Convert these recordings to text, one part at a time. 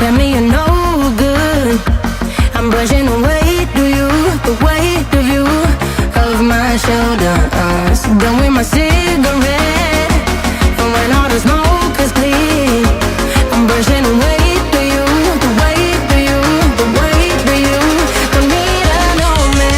tell me you're no good. I'm brushing away the weight of you, of my shoulders. Done with my cigarette, and when all the smoke is clear, I'm brushing away the weight of you, the weight of you. Don't need a no man.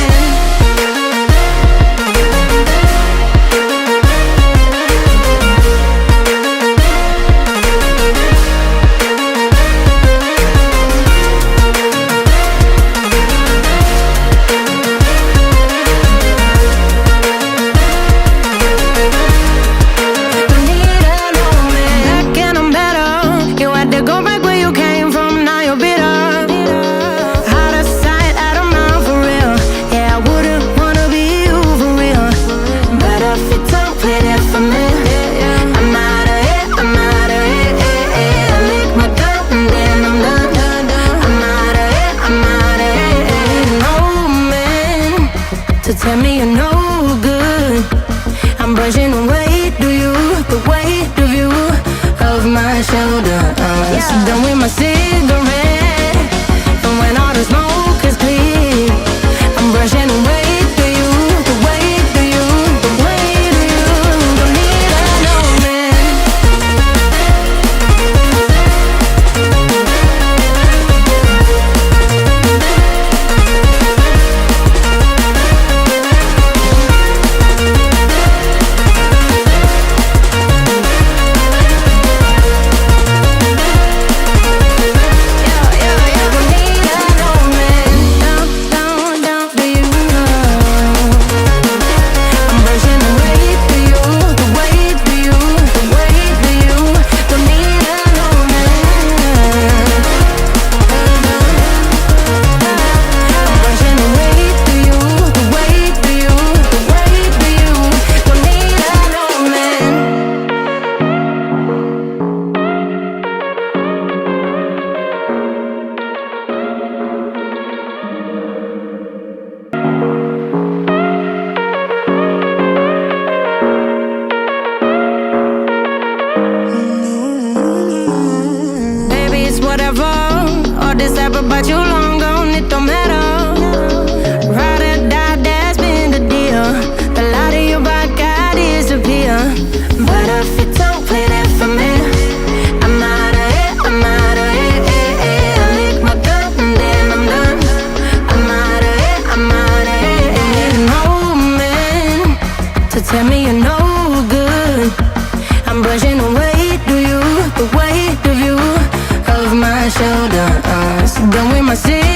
Tell me you're no good. I'm brushing away the weight of you, of my shoulders. Done with my cigarette, and when all the smoke is clear, I'm brushing away the weight of you, the weight of you. Don't need a no man. Whatever, all this ever, but you long gone, it don't matter. Ride or die, that's been the deal. The light of your back, I disappear. But if you don't play that for me, I'm out of it, I'm out of it. I lick my gun and then I'm done. I'm out of it, I'm out of it. No man to tell me you're no good. I'm brushing away the weight of you, of my shoulders. Done with my city.